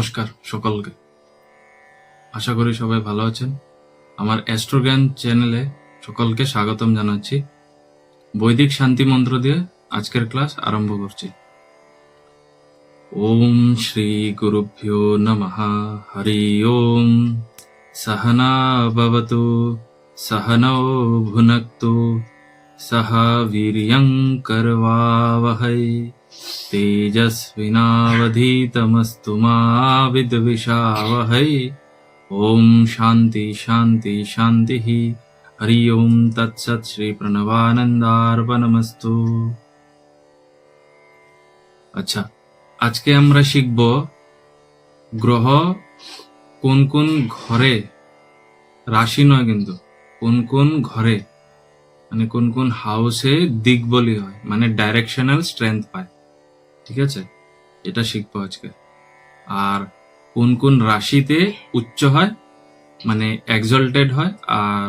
নমস্কার সকলকে। আশা করি সবাই ভালো আছেন। আমার অ্যাস্ট্রোজ্ঞান চ্যানেলে সকলকে স্বাগতম জানাচ্ছি। বৈদিক শান্তি মন্ত্র দিয়ে আজকের ক্লাস আরম্ভ করছি। ওম শ্রী গুরুভ্যো নমঃ। হরি ওম। সহনা ভবতু সহনৌ ভুনক্তু সহ বীর্যং করবাবহৈ তেজস্বিনাবধীতমস্তু মা বিদ্বিষাবহৈ। ওম শান্তি শান্তি শান্তি। হরি ওম তৎসৎ। শ্রী প্রণবানন্দার্পণমস্তু। আচ্ছা, আজকে আমরা শিখব গ্রহ কোন কোন ঘরে, রাশি নয় কিন্তু, কোন কোন ঘরে মানে কোন কোন হাউসে দিকবলি হয়, মানে ডাইরেকশনাল স্ট্রেংথ পায়। ঠিক আছে, এটা শিখবো আজকে। আর কোন কোন রাশিতে উচ্চ হয় মানে এক্সল্টেড হয়, আর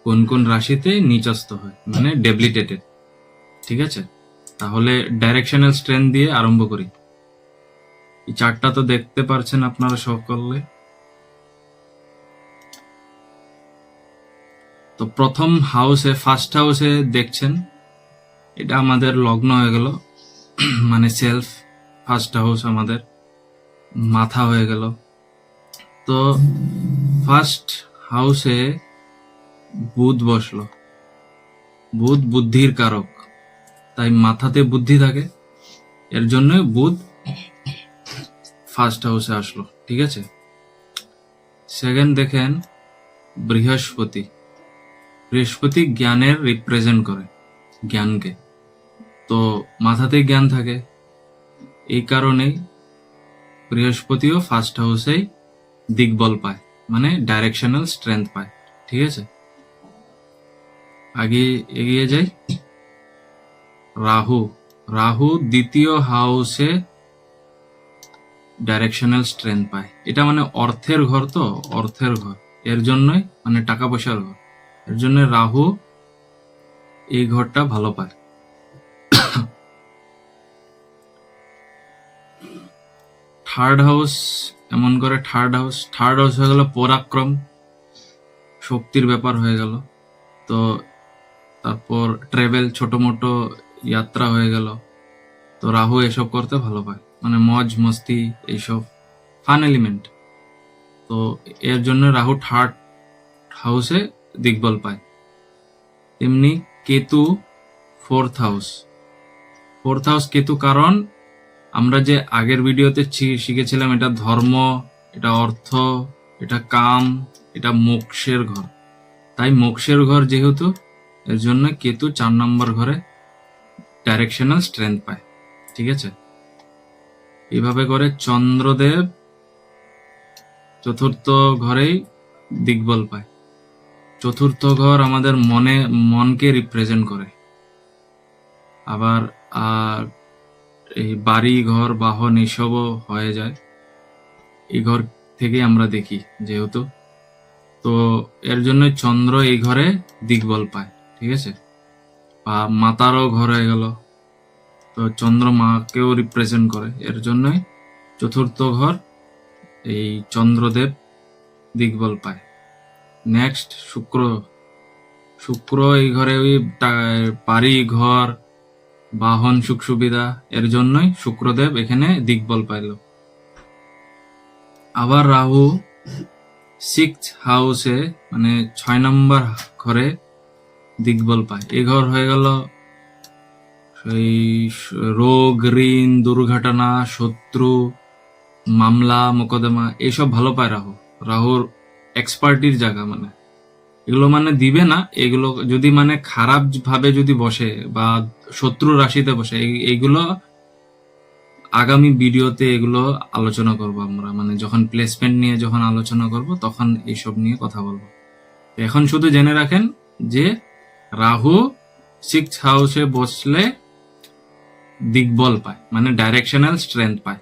কোন কোন রাশিতে নিচস্থ হয় মানে ডেবিলিটেটেড। ঠিক আছে, তাহলে ডাইরেকশনাল স্ট্রেংথ দিয়ে আরম্ভ করি। এই চার্টটা তো দেখতে পারছেন আপনারা সকলে। তো প্রথম হাউসে, ফার্স্ট হাউসে দেখছেন, এটা আমাদের লগ্ন হয়ে গেল, মানে সেলফ। ফার্স্ট হাউস আমাদের মাথা হয়ে গেল। তো ফার্স্ট হাউসে বুধ বসলো। বুধ বুদ্ধির কারক, তাই মাথাতে বুদ্ধি থাকে, এর জন্য বুধ ফার্স্ট হাউসে আসলো। ঠিক আছে, সেকেন্ড দেখেন বৃহস্পতি। বৃহস্পতি জ্ঞানের রিপ্রেজেন্ট করে, জ্ঞানকে। তো মাথাতে জ্ঞান থাকে, এই কারণেই বৃহস্পতিও ফার্স্ট হাউসেই দিকবল পায়, মানে ডাইরেকশনাল স্ট্রেংথ পায়। ঠিক আছে, আগে এগিয়ে যাই। রাহু। রাহু দ্বিতীয় হাউসে ডাইরেকশনাল স্ট্রেংথ পায়। এটা মানে অর্থের ঘর, তো অর্থের ঘর, এর জন্যই মানে টাকা পয়সার ঘর, এর জন্য রাহু এই ঘরটা ভালো পায়। থার্ড হাউস এমন করে, থার্ড হাউস হয়ে গেল পরাক্রম, শক্তির ব্যাপার হয়ে গেল। তো তারপর ট্রেভেল, ছোট মোটো যাত্রা হয়ে গেল। তো রাহু এসব করতে ভালো পায়, মানে মজ মস্তি, এইসব ফান এলিমেন্ট। তো এর জন্য রাহু থার্ড হাউসে দিকবল পায়। তেমনি Ketu fourth house. Fourth house Ketu, কারণ আমরা যে আগের ভিডিওতে শিখেছিলাম, এটা ধর্ম, এটা অর্থ, এটা কাম, এটা মোক্ষের ঘর। তাই মোক্ষের ঘর যেহেতু, এর জন্য কেতু 4 নম্বর ঘরে ডাইরেকশনাল স্ট্রেংথ পায়। ঠিক আছে, এইভাবে করে চন্দ্রদেব চতুর্থ ঘরেই দিকবল পায়। চতুর্থ ঘর আমাদের মনকে রিপ্রেজেন্ট করে। আবার এই বাড়ি ঘর, বাহন, এইসবও হয়ে যায় এই ঘর থেকে আমরা দেখি যেহেতু। তো এর জন্য চন্দ্র এই ঘরে দিকবল পায়। ঠিক আছে, বা মাতারও ঘর হয়ে গেল, তো চন্দ্র মাকেও রিপ্রেজেন্ট করে, এর জন্যই চতুর্থ ঘর এই চন্দ্রদেব দিকবল পায়। নেক্সট শুক্র। শুক্র এই ঘরে ওই বাড়ি ঘর, বাহন, সুখ সুবিধা, এর জন্যই শুক্রদেব এখানে দিকবল পাইল। আবার রাহু 6th হাউসে মানে 6 নম্বর ঘরে দিকবল পায়। এই ঘর হয়ে গেল সেই রোগ, ঋণ, দুর্ঘটনা, শত্রু, মামলা, মোকদ্দমা, এইসব ভালো পায় রাহু। রাহুর এক্সপার্টির জায়গা, মানে এগুলো মানে দিবে না। এগুলো যদি মানে খারাপ ভাবে যদি বসে বা শত্রু রাশিতে বসে, এইগুলো আগামী ভিডিওতে এগুলো আলোচনা করব আমরা, মানে যখন প্লেসমেন্ট নিয়ে যখন আলোচনা করব তখন এইসব নিয়ে কথা বলবো। এখন শুধু জেনে রাখেন যে রাহু 6th হাউসে বসলে দিকবল পায়, মানে ডাইরেকশনাল স্ট্রেংথ পায়,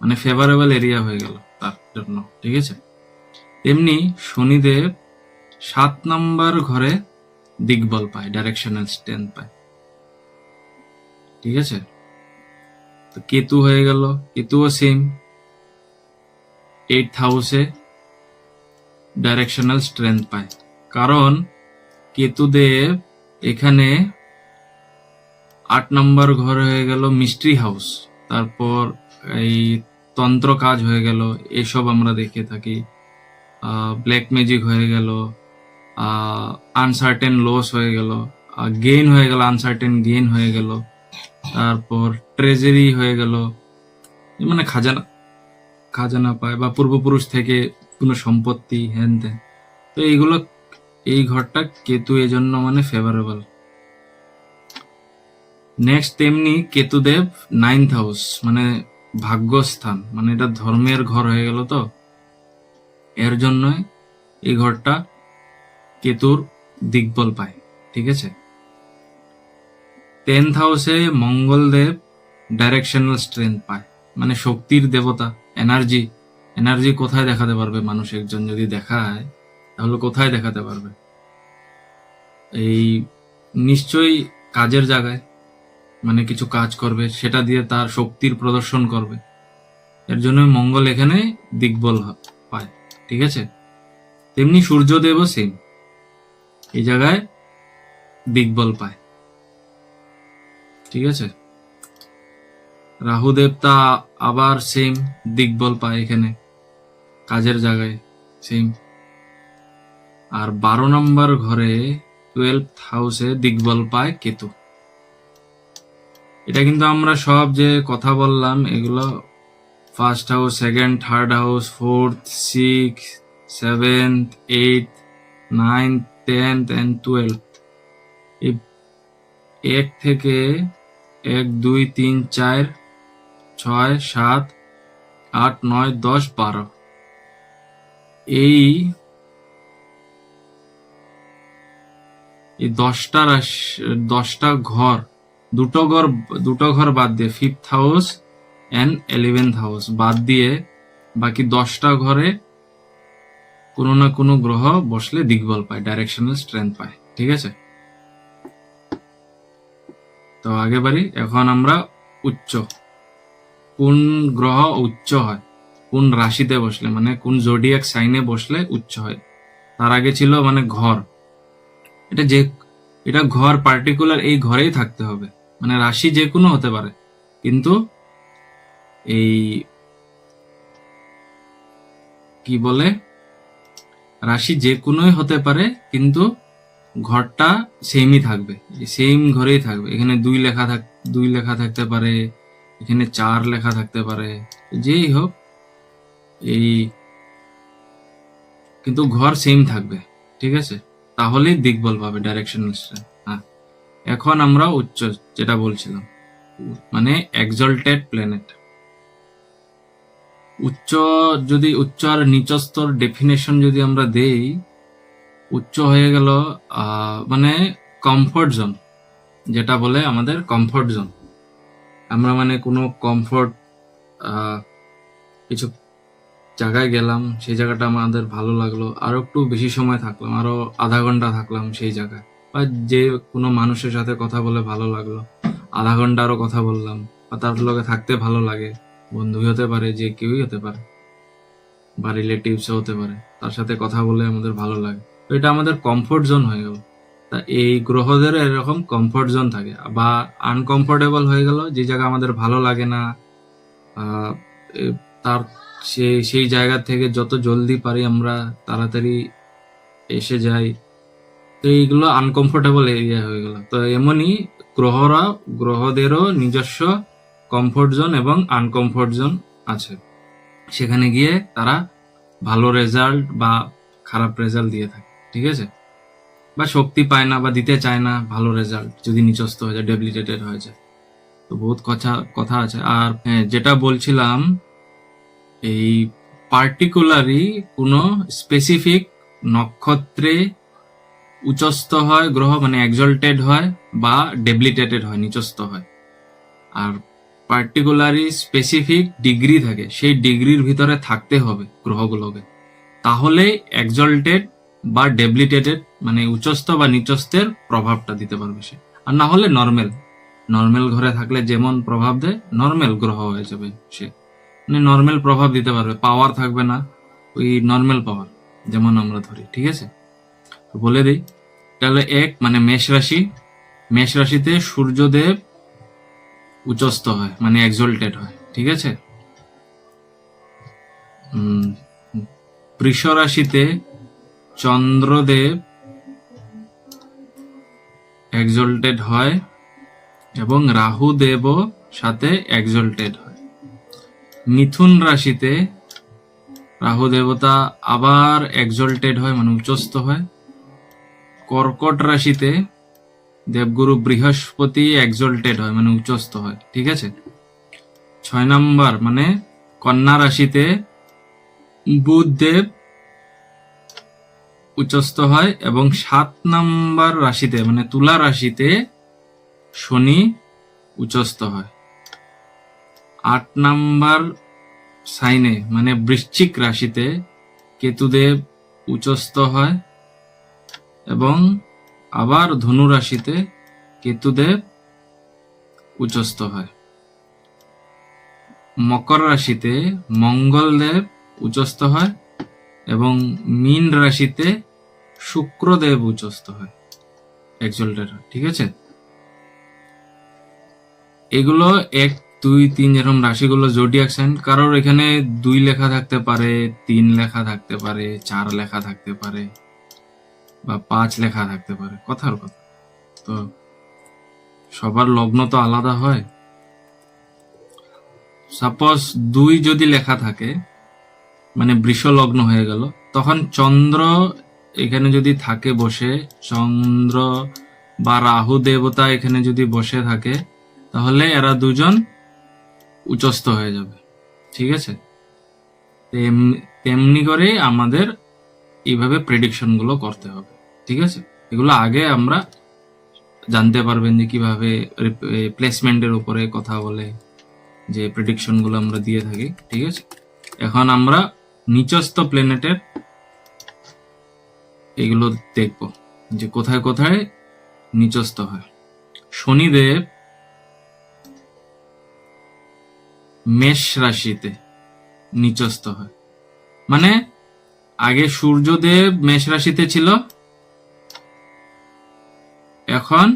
মানে ফেভারেবল এরিয়া হয়ে গেল তার জন্য। ঠিক আছে, তেমনি শনিদেব 7 নম্বর ঘরে দিকবল পায়, ডাইরেকশনাল স্ট্রেংথ পায়। ঠিক আছে, তো কেতু হয়ে গেল, কেতুও সেম 8th হাউসে ডাইরেকশনাল স্ট্রেংথ পায়, কারণ কেতুদেব এখানে 8 নম্বর ঘর হয়ে গেল মিস্ট্রি হাউস, তারপর এই তন্ত্র কাজ হয়ে গেল, এসব আমরা দেখে থাকি, ব্ল্যাক ম্যাজিক হয়ে গেল, আনসার্টেন লস হয়ে গেল, গেইন হয়ে গেল, আনসার্টেন গেইন হয়ে গেল, তারপর ট্রেজারি হয়ে গেল, মানে খাজানা খাজানা পায় বা পূর্বপুরুষ থেকে কোনো সম্পত্তি হ্যান ত্যান। তো এইগুলো, এই ঘরটা কেতু এজন্য মানে ফেভারেবল। নেক্সট তেমনি কেতুদেব 9th হাউস মানে ভাগ্যস্থান, মানে এটা ধর্মের ঘর হয়ে গেল, তো এর জন্য এই ঘরটা কেতুর দিকবল পায়, ঠিক আছে। 10th হাউসে মঙ্গলদেব ডাইরেকশনাল স্ট্রেংথ পায়, মানে শক্তির দেবতা, এনার্জি। এনার্জি কোথায় দেখাতে পারবে মানুষ একজন যদি দেখায়, তাহলে কোথায় দেখাতে পারবে? এই নিশ্চয়ই কাজের জায়গায়, মানে কিছু কাজ করবে, সেটা দিয়ে তার শক্তির প্রদর্শন করবে। এর জন্য মঙ্গল এখানে দিকবল পায়, ঠিক আছে। তেমনি সূর্যদেবও সেম, এই জায়গায় দিকবল পায়, ঠিক আছে। রাহুদেব তা আবার সেম দিকবল পায় এখানে, কাজের জায়গায় সেম। আর 12 নম্বর ঘরে 12th হাউসে দিকবল পায় কেতু। এটা কিন্তু আমরা সব যে কথা বললাম এগুলো 1st house, 2nd, 3rd house, 4th, 6th, 7th, 8th, 9th, 10th and 12th। এই 1 থেকে 1, 2, 3, 4, 6, 7, 8, 9, 10, 12 এই 10টা ঘর, দুটো ঘর বাদ দিয়ে 5th house and 11th house বাদ দিয়ে বাকি 10টা ঘরে কোনো না কোনো গ্রহ বসলে দিকবল পায়, ডাইরেকশনাল স্ট্রেংথ পায়, ঠিক আছে। তো আগে বাড়ি, এখন আমরা উচ্চ, কোন গ্রহ উচ্চ হয়, কোন রাশিতে বসলে, মানে কোন জোডিয়াক সাইনে বসলে উচ্চ হয়। তার আগে ছিল মানে ঘর, এটা ঘর পার্টিকুলার এই ঘরেই থাকতে হবে, মানে রাশি যে কোনো হতে পারে, কিন্তু এই কি বলে, রাশি যে কোনোই হতে পারে, কিন্তু ঘরটা সেমই থাকবে, সেম ঘরেই থাকবে। এখানে 2 লেখা থাকতে পারে, এখানে 4 লেখা থাকতে পারে, যেই হোক, এই কিন্তু ঘর সেম থাকবে, ঠিক আছে। তাহলেই দিকবল পাবে, ডাইরেকশনাল স্ট্রেংথ। হ্যাঁ, এখন আমরা উচ্চ যেটা বলছিলাম, মানে এক্সল্টেড প্ল্যানেট। উচ্চ আর নিচস্তর ডেফিনেশন যদি আমরা দেই, উচ্চ হয়ে গেল মানে কমফোর্ট জোন, যেটা বলে আমাদের কমফোর্ট জোন। আমরা মানে কোনো কমফোর্ট কিছু জায়গায় গেলাম, সেই জায়গাটা আমাদের ভালো লাগলো, আরো একটু বেশি সময় থাকলাম, আরো আধা ঘন্টা থাকলাম সেই জায়গায়, বা যে কোনো মানুষের সাথে কথা বলে ভালো লাগলো, আধা ঘন্টা আরো কথা বললাম, বা তার লগে থাকতে ভালো লাগে, বন্ধুই হতে পারে, যে কেউই হতে পারে, বা রিলেটিভসও হতে পারে, তার সাথে কথা বলে আমাদের ভালো লাগে, তো এটা আমাদের কমফোর্ট জোন হয়ে গেল। তা এই গ্রহদের এরকম কমফোর্ট জোন থাকে, বা আনকমফোর্টেবল হয়ে গেল, যে জায়গা আমাদের ভালো লাগে না, তার সেই জায়গা থেকে যত জলদি পারি আমরা তাড়াতাড়ি এসে যাই, তো এইগুলো আনকমফোর্টেবল এরিয়া হয়ে গেল। তো এমনই গ্রহদেরও নিজস্ব কমফোর্ট জোন এবং আনকমফোর্ট জোন আছে, সেখানে গিয়ে তারা ভালো রেজাল্ট বা খারাপ রেজাল্ট দিয়ে থাকে, ঠিক আছে, বা শক্তি পায় না বা দিতে চায় না ভালো রেজাল্ট, যদি নিচস্থ হয়ে যায়, ডেবিলিটেটেড হয়ে যায়। তো বহুত কথা আছে। আর যেটা বলছিলাম, এই পার্টিকুলারই কোনো স্পেসিফিক নক্ষত্রে উচ্চস্থ হয় গ্রহ, মানে এক্সল্টেড হয় বা ডেবিলিটেটেড হয়, নিচস্থ হয়। আর পার্টিকুলারই স্পেসিফিক ডিগ্রি থাকে, সেই ডিগ্রির ভিতরে থাকতে হবে গ্রহগুলোকে, তাহলে এক্সল্টেড বা ডেবিলিটেটেড মানে উচ্চস্থ বা নিচস্থের প্রভাবটা দিতে পারবে সে। আর না হলে নর্মাল ঘরে থাকলে যেমন প্রভাব দেয়, নর্মাল গ্রহ হয়ে যাবে সে। মানে নর্মাল প্রভাব দিতে পারবে, পাওয়ার থাকবে না, ওই নর্মাল পাওয়ার যেমন আমরা ধরি। ঠিক আছে, তো বলে দিই তাহলে এক মানে মেষ রাশি, মেষ রাশিতে সূর্যদেব উচ্চস্থ হয় মানে এক্সল্টেড হয়। ঠিক আছে, বৃষ রাশিতে চন্দ্রদেব এক্সল্টেড হয় এবং রাহু দেবও সাথে এক্সল্টেড হয়। মিথুন রাশিতে রাহু দেবতা আবার এক্সল্টেড হয় মানে উচ্চস্থ হয়। কর্কট রাশিতে দেবগুরু বৃহস্পতি এক্সল্টেড হয় মানে উচ্চস্থ হয়। ঠিক আছে, 6 নম্বর মানে কন্যা রাশিতে বুধদেব উচ্চস্থ হয় এবং 7 নম্বর রাশিতে মানে তুলা রাশিতে শনি উচ্চস্থ হয়। 8 নম্বর সাইনে মানে বৃশ্চিক রাশিতে কেতুদেব উচ্চস্থ হয় এবং আবার ধনু রাশিতে কেতুদেব উচ্চস্থ হয়। মকর রাশিতে মঙ্গলদেব উচ্চস্থ হয় এবং মীন রাশিতে শুক্রদেব উচ্চস্থ হয়, এক্সল্টেড হয়। ঠিক আছে, এগুলো 1, 2, 3 যেরকম রাশিগুলো জোডিয়াক সাইন, কারোর এখানে 2 লেখা থাকতে পারে, 3 লেখা থাকতে পারে, 4 লেখা থাকতে পারে বা 5 লেখা থাকতে পারে, কথার কথা। তো সবার লগ্ন তো আলাদা হয়। সাপোজ 2 যদি লেখা থাকে মানে বৃষ লগ্ন হয়ে গেল, তখন চন্দ্র এখানে যদি থাকে বসে, চন্দ্র বা রাহু দেবতা এখানে যদি বসে থাকে, তাহলে এরা দুজন উচ্চস্থ হয়ে যাবে। ঠিক আছে, তেমনি করে আমাদের এইভাবে প্রেডিকশন গুলো করতে হবে। ঠিক আছে, এগুলো আগে আমরা জানতে পারবেন যে কিভাবে প্লেসমেন্টের উপরে কথা বলে যে প্রেডিকশন গুলো আমরা দিয়ে থাকি। ঠিক আছে, এখন আমরা নিচস্থ প্ল্যানেটের এগুলো দেখব যে কোথায় কোথায় নিচস্থ হয়। শনিদেব মেষ রাশিতে নিচস্থ হয়, মানে আগে সূর্যদেব মেষ রাশিতে ছিল, এখন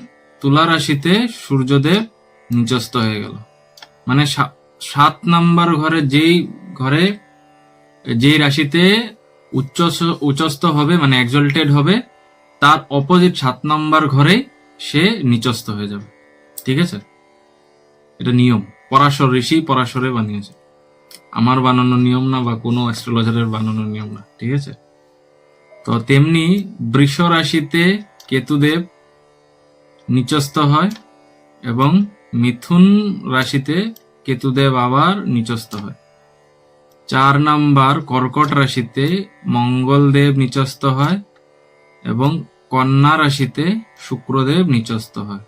তুলা রাশিতে সূর্যদেব নিচস্থ হয়ে গেল। মানে 7 নম্বর ঘরে যেই রাশিতে উচ্চস্থ হবে মানে এক্সল্টেড হবে, তার অপোজিট 7 নম্বর ঘরে সে নিচস্থ হয়ে যাবে। ঠিক আছে, এটা নিয়ম, পরাশর ঋষি পরাশরে বানিয়েছে, আমার বানানো নিয়ম না বা কোনো অ্যাস্ট্রোলজারের বানানো নিয়ম না। ঠিক আছে, তো তেমনি বৃষ রাশিতে কেতুদেব নিচস্থ হয় এবং মিথুন রাশিতে কেতুদেব আবার নিচস্থ হয়। 4 নম্বর কর্কট রাশিতে মঙ্গলদেব নিচস্থ হয় এবং কন্যা রাশিতে শুক্রদেব নিচস্থ হয়।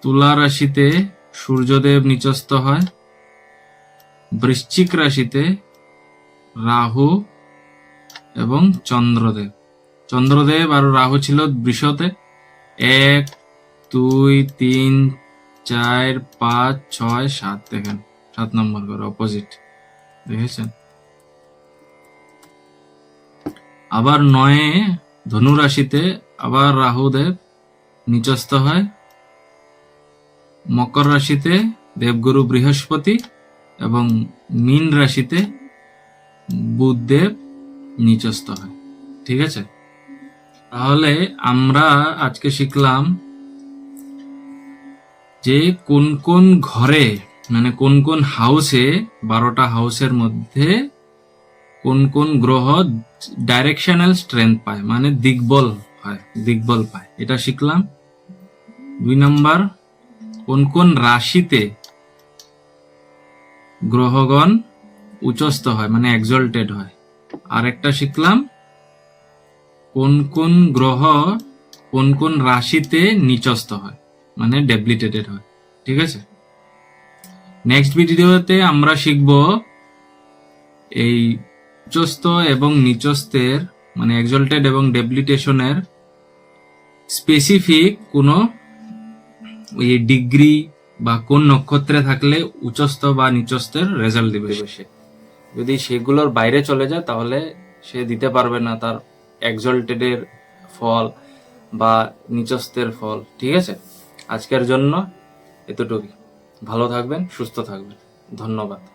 তুলা রাশিতে সূর্যদেব নিচস্থ হয়। বৃশ্চিক রাশিতে রাহু এবং চন্দ্রদেব আর রাহু ছিল বৃষতে। 1, 2, 3, 4, 5, 6, 7 দেখেন 7 নম্বর করে অপোজিট দেখেছেন। আবার 9 ধনু রাশিতে আবার রাহুদেব নিচস্থ হয়। মকর রাশিতে দেবগুরু বৃহস্পতি এবং মীন রাশিতে বুধদেব নিচস্থ হয়। ঠিক আছে, তাহলে আমরা আজকে শিখলাম যে কোন কোন ঘরে মানে কোন কোন হাউসে 12টা হাউসের মধ্যে কোন কোন গ্রহ ডাইরেকশনাল স্ট্রেংথ পায় মানে দিগ্বল পায়, এটা শিখলাম। 2 নম্বর কোন কোন রাশিতে গ্রহগণ উচ্চস্থ হয় মানে এক্সল্টেড হয়। আরেকটা শিখলাম কোন কোন গ্রহ কোন কোন রাশিতে নিচস্থ হয় মানে ডেবিলিটেটেড হয়। ঠিক আছে, নেক্সট ভিডিওতে আমরা শিখব এই উচ্চস্থ এবং নিচস্থের মানে এক্সল্টেড এবং ডেবিলিটেশনের স্পেসিফিক কোনো ডিগ্রি বা কোন নক্ষত্রে থাকলে উচ্চস্থ বা নিচস্থের রেজাল্ট দিবে সে। যদি সেগুলোর বাইরে চলে যায় তাহলে সে দিতে পারবে না তার এক্সল্টেডের ফল বা নিচস্থের ফল। ঠিক আছে, আজকের জন্য এতটুকুই। ভালো থাকবেন, সুস্থ থাকবেন, ধন্যবাদ।